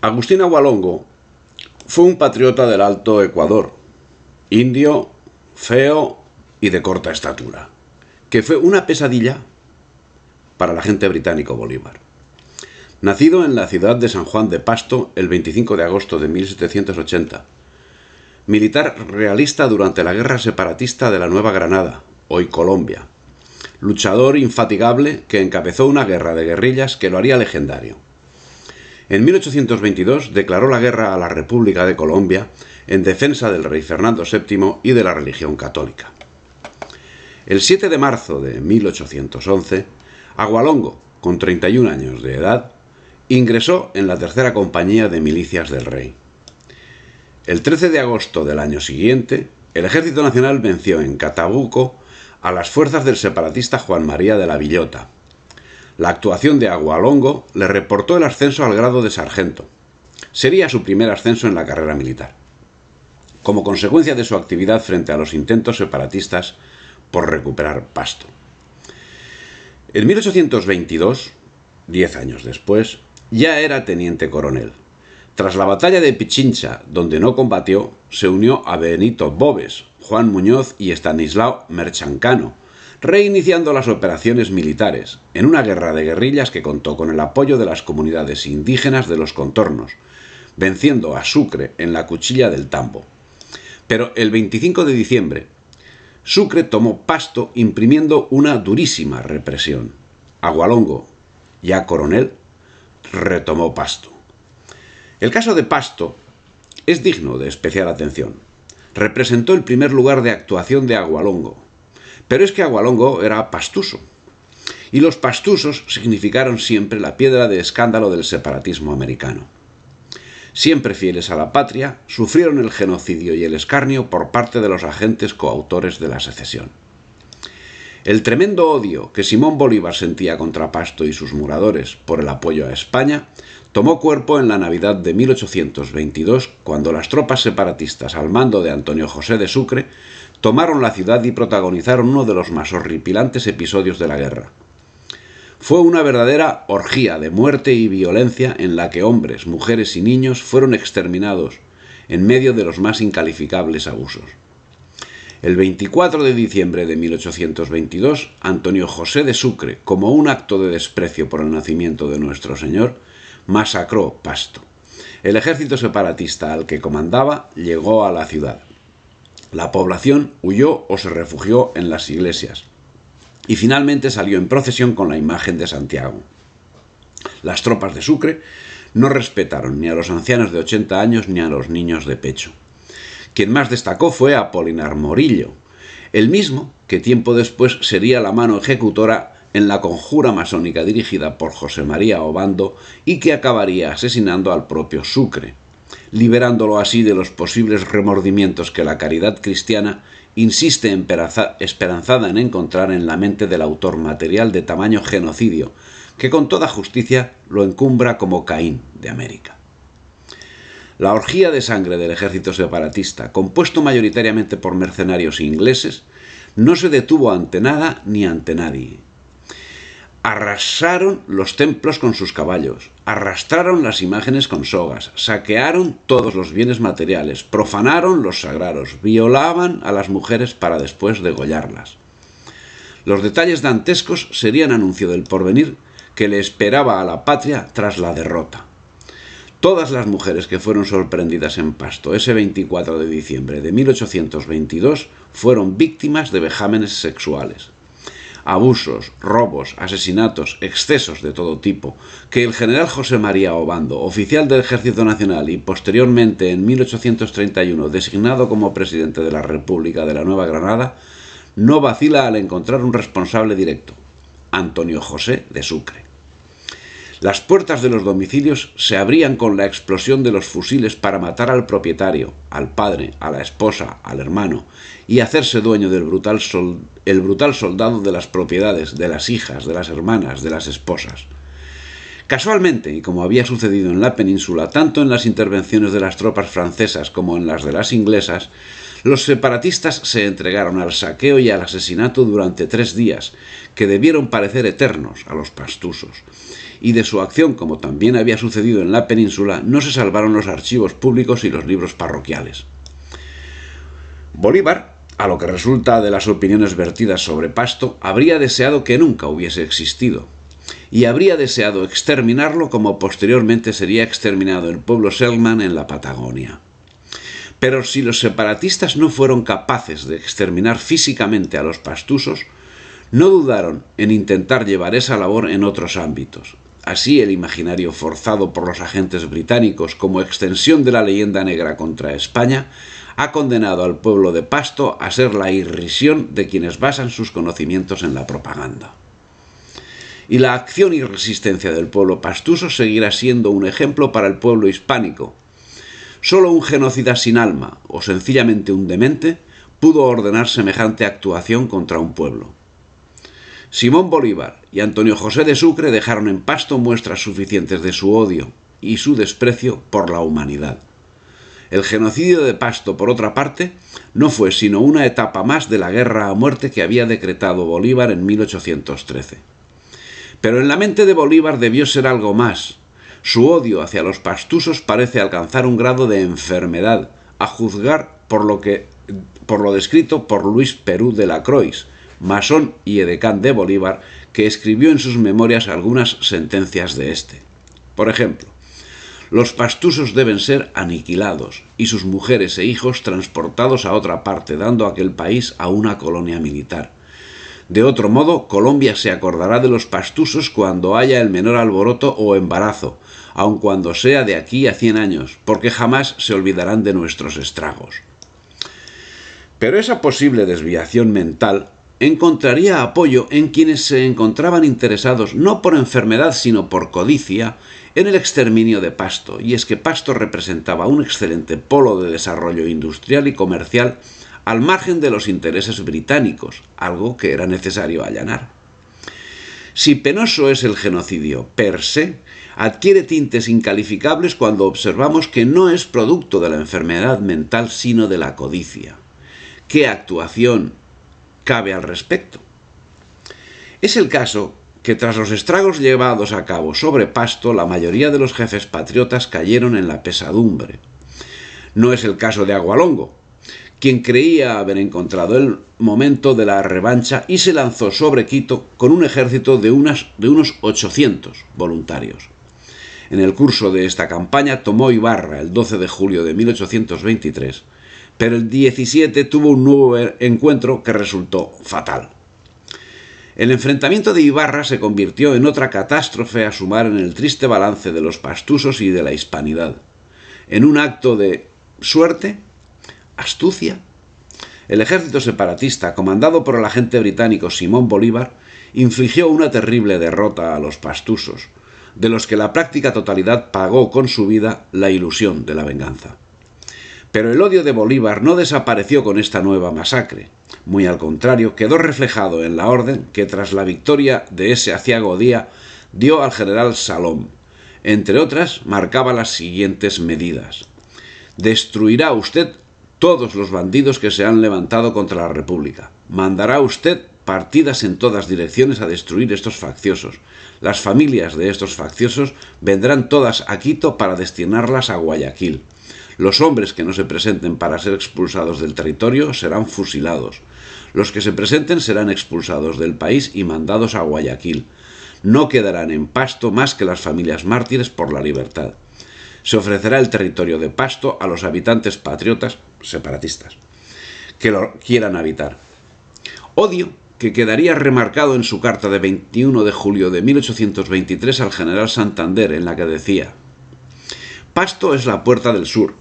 Agustín Agualongo fue un patriota del Alto Ecuador, indio, feo y de corta estatura, que fue una pesadilla para el agente británico Bolívar. Nacido en la ciudad de San Juan de Pasto el 25 de agosto de 1780, militar realista durante la guerra separatista de la Nueva Granada, hoy Colombia, luchador infatigable que encabezó una guerra de guerrillas que lo haría legendario. En 1822 declaró la guerra a la República de Colombia en defensa del rey Fernando VII y de la religión católica. El 7 de marzo de 1811, Agualongo, con 31 años de edad, ingresó en la tercera compañía de milicias del rey. El 13 de agosto del año siguiente, el Ejército Nacional venció en Catabuco a las fuerzas del separatista Juan María de la Villota. La actuación de Agualongo le reportó el ascenso al grado de sargento. Sería su primer ascenso en la carrera militar, como consecuencia de su actividad frente a los intentos separatistas por recuperar Pasto. En 1822, 10 años después, ya era teniente coronel. Tras la batalla de Pichincha, donde no combatió, se unió a Benito Boves, Juan Muñoz y Estanislao Merchancano, reiniciando las operaciones militares, en una guerra de guerrillas que contó con el apoyo de las comunidades indígenas de los contornos, venciendo a Sucre en la Cuchilla del Tambo. Pero el 25 de diciembre, Sucre tomó Pasto imprimiendo una durísima represión. Agualongo, ya coronel, retomó Pasto. El caso de Pasto es digno de especial atención. Representó el primer lugar de actuación de Agualongo. Pero es que Agualongo era pastuso, y los pastusos significaron siempre la piedra de escándalo del separatismo americano. Siempre fieles a la patria, sufrieron el genocidio y el escarnio por parte de los agentes coautores de la secesión. El tremendo odio que Simón Bolívar sentía contra Pasto y sus moradores por el apoyo a España tomó cuerpo en la Navidad de 1822, cuando las tropas separatistas al mando de Antonio José de Sucre tomaron la ciudad y protagonizaron uno de los más horripilantes episodios de la guerra. Fue una verdadera orgía de muerte y violencia en la que hombres, mujeres y niños fueron exterminados en medio de los más incalificables abusos. El 24 de diciembre de 1822, Antonio José de Sucre, como un acto de desprecio por el nacimiento de nuestro Señor, masacró Pasto. El ejército separatista al que comandaba llegó a la ciudad. La población huyó o se refugió en las iglesias y finalmente salió en procesión con la imagen de Santiago. Las tropas de Sucre no respetaron ni a los ancianos de 80 años ni a los niños de pecho. Quien más destacó fue Apolinar Morillo, el mismo que tiempo después sería la mano ejecutora en la conjura masónica dirigida por José María Obando y que acabaría asesinando al propio Sucre, liberándolo así de los posibles remordimientos que la caridad cristiana insiste esperanzada en encontrar en la mente del autor material de tamaño genocidio, que con toda justicia lo encumbra como Caín de América. La orgía de sangre del ejército separatista, compuesto mayoritariamente por mercenarios ingleses, no se detuvo ante nada ni ante nadie. Arrasaron los templos con sus caballos, arrastraron las imágenes con sogas, saquearon todos los bienes materiales, profanaron los sagrados, violaban a las mujeres para después degollarlas. Los detalles dantescos serían anuncio del porvenir que le esperaba a la patria tras la derrota. Todas las mujeres que fueron sorprendidas en Pasto ese 24 de diciembre de 1822 fueron víctimas de vejámenes sexuales. Abusos, robos, asesinatos, excesos de todo tipo, que el general José María Obando, oficial del Ejército Nacional y posteriormente en 1831 designado como presidente de la República de la Nueva Granada, no vacila al encontrar un responsable directo, Antonio José de Sucre. Las puertas de los domicilios se abrían con la explosión de los fusiles para matar al propietario, al padre, a la esposa, al hermano, y hacerse dueño del brutal soldado de las propiedades, de las hijas, de las hermanas, de las esposas. Casualmente, y como había sucedido en la península, tanto en las intervenciones de las tropas francesas como en las de las inglesas, los separatistas se entregaron al saqueo y al asesinato durante 3 días, que debieron parecer eternos a los pastusos. Y de su acción, como también había sucedido en la península, no se salvaron los archivos públicos y los libros parroquiales. Bolívar, a lo que resulta de las opiniones vertidas sobre Pasto, habría deseado que nunca hubiese existido, y habría deseado exterminarlo como posteriormente sería exterminado el pueblo Selknam en la Patagonia. Pero si los separatistas no fueron capaces de exterminar físicamente a los pastusos, no dudaron en intentar llevar esa labor en otros ámbitos. Así, el imaginario forzado por los agentes británicos como extensión de la leyenda negra contra España ha condenado al pueblo de Pasto a ser la irrisión de quienes basan sus conocimientos en la propaganda. Y la acción y resistencia del pueblo pastuso seguirá siendo un ejemplo para el pueblo hispánico. Solo un genocida sin alma, o sencillamente un demente, pudo ordenar semejante actuación contra un pueblo. Simón Bolívar y Antonio José de Sucre dejaron en Pasto muestras suficientes de su odio y su desprecio por la humanidad. El genocidio de Pasto, por otra parte, no fue sino una etapa más de la guerra a muerte que había decretado Bolívar en 1813. Pero en la mente de Bolívar debió ser algo más. Su odio hacia los pastusos parece alcanzar un grado de enfermedad, a juzgar por lo descrito por Luis Perú de la Croix, masón y edecán de Bolívar, que escribió en sus memorias algunas sentencias de este. Por ejemplo, los pastusos deben ser aniquilados y sus mujeres e hijos transportados a otra parte, dando aquel país a una colonia militar. De otro modo, Colombia se acordará de los pastusos cuando haya el menor alboroto o embarazo, aun cuando sea de aquí a 100 años, porque jamás se olvidarán de nuestros estragos. Pero esa posible desviación mental encontraría apoyo en quienes se encontraban interesados no por enfermedad sino por codicia en el exterminio de Pasto, y es que Pasto representaba un excelente polo de desarrollo industrial y comercial al margen de los intereses británicos, algo que era necesario allanar. Si penoso es el genocidio per se, adquiere tintes incalificables cuando observamos que no es producto de la enfermedad mental sino de la codicia. ¿Qué actuación cabe al respecto? Es el caso que tras los estragos llevados a cabo sobre Pasto, la mayoría de los jefes patriotas cayeron en la pesadumbre. No es el caso de Agualongo, quien creía haber encontrado el momento de la revancha y se lanzó sobre Quito con un ejército de unos 800 voluntarios. En el curso de esta campaña tomó Ibarra el 12 de julio de 1823, pero el 17 tuvo un nuevo encuentro que resultó fatal. El enfrentamiento de Ibarra se convirtió en otra catástrofe a sumar en el triste balance de los pastusos y de la hispanidad. En un acto de suerte, astucia, el ejército separatista, comandado por el agente británico Simón Bolívar, infligió una terrible derrota a los pastusos, de los que la práctica totalidad pagó con su vida la ilusión de la venganza. Pero el odio de Bolívar no desapareció con esta nueva masacre. Muy al contrario, quedó reflejado en la orden que tras la victoria de ese aciago día dio al general Salom. Entre otras, marcaba las siguientes medidas. Destruirá usted todos los bandidos que se han levantado contra la República. Mandará usted partidas en todas direcciones a destruir estos facciosos. Las familias de estos facciosos vendrán todas a Quito para destinarlas a Guayaquil. Los hombres que no se presenten para ser expulsados del territorio serán fusilados. Los que se presenten serán expulsados del país y mandados a Guayaquil. No quedarán en Pasto más que las familias mártires por la libertad. Se ofrecerá el territorio de Pasto a los habitantes patriotas separatistas que lo quieran habitar. Odio que quedaría remarcado en su carta de 21 de julio de 1823 al general Santander, en la que decía: Pasto es la puerta del sur,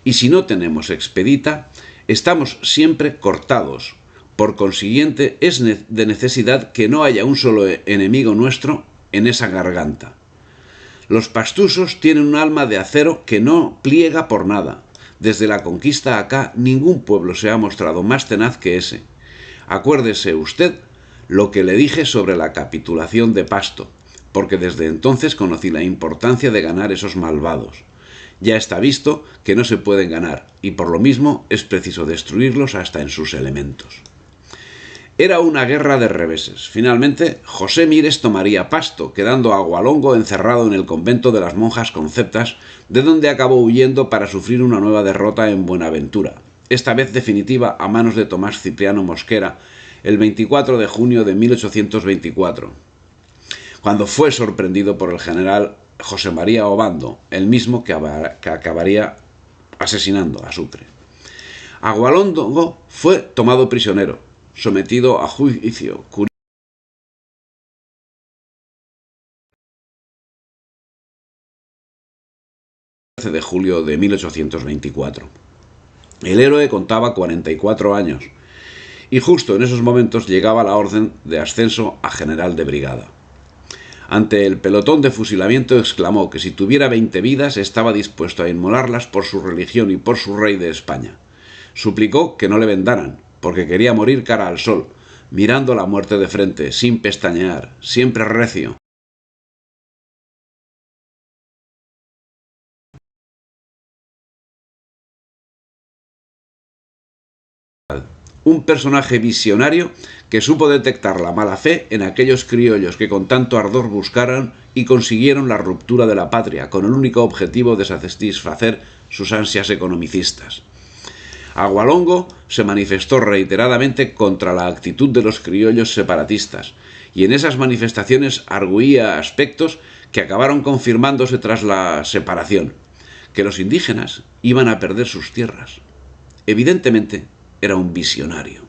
y si no tenemos expedita, estamos siempre cortados. Por consiguiente, es de necesidad que no haya un solo enemigo nuestro en esa garganta. Los pastusos tienen un alma de acero que no pliega por nada. Desde la conquista acá, ningún pueblo se ha mostrado más tenaz que ese. Acuérdese usted lo que le dije sobre la capitulación de Pasto. porque desde entonces conocí la importancia de ganar esos malvados. Ya está visto que no se pueden ganar, y por lo mismo es preciso destruirlos hasta en sus elementos. Era una guerra de reveses. Finalmente, José Mires tomaría Pasto, quedando Agualongo encerrado en el convento de las monjas conceptas, de donde acabó huyendo para sufrir una nueva derrota en Buenaventura, esta vez definitiva a manos de Tomás Cipriano Mosquera, el 24 de junio de 1824, cuando fue sorprendido por el general José María Obando, el mismo que acabaría asesinando a Sucre. Agualongo fue tomado prisionero, sometido a juicio de julio de 1824. El héroe contaba 44 años y justo en esos momentos llegaba la orden de ascenso a general de brigada. Ante el pelotón de fusilamiento exclamó que si tuviera 20 vidas estaba dispuesto a inmolarlas por su religión y por su rey de España. Suplicó que no le vendaran, porque quería morir cara al sol, mirando la muerte de frente, sin pestañear, siempre recio. Un personaje visionario que supo detectar la mala fe en aquellos criollos que con tanto ardor buscaron y consiguieron la ruptura de la patria, con el único objetivo de satisfacer sus ansias economicistas. Agualongo se manifestó reiteradamente contra la actitud de los criollos separatistas, y en esas manifestaciones arguía aspectos que acabaron confirmándose tras la separación, que los indígenas iban a perder sus tierras. Evidentemente, era un visionario.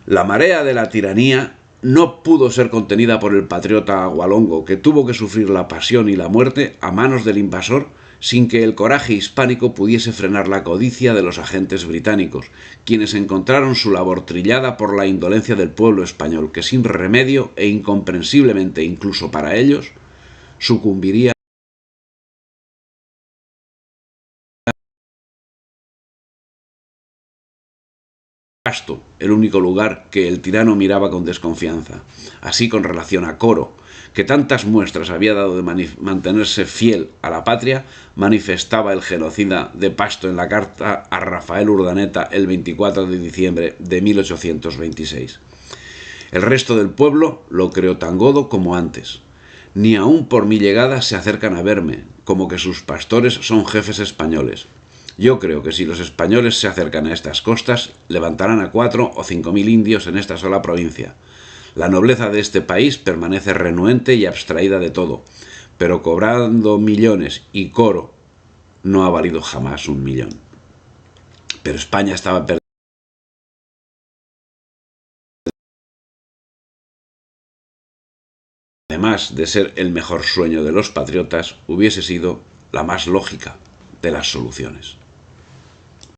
La marea de la tiranía no pudo ser contenida por el patriota Agualongo, que tuvo que sufrir la pasión y la muerte a manos del invasor sin que el coraje hispánico pudiese frenar la codicia de los agentes británicos, quienes encontraron su labor trillada por la indolencia del pueblo español, que sin remedio e incomprensiblemente incluso para ellos, sucumbiría Pasto, el único lugar que el tirano miraba con desconfianza. Así con relación a Coro, que tantas muestras había dado de mantenerse fiel a la patria, manifestaba el genocida de Pasto en la carta a Rafael Urdaneta el 24 de diciembre de 1826. El resto del pueblo lo creó tan godo como antes. Ni aun por mi llegada se acercan a verme, como que sus pastores son jefes españoles. Yo creo que si los españoles se acercan a estas costas, levantarán a 4 o 5.000 indios en esta sola provincia. La nobleza de este país permanece renuente y abstraída de todo, pero cobrando millones y Coro no ha valido jamás 1.000.000. Pero España estaba perdida. Además de ser el mejor sueño de los patriotas, hubiese sido la más lógica de las soluciones.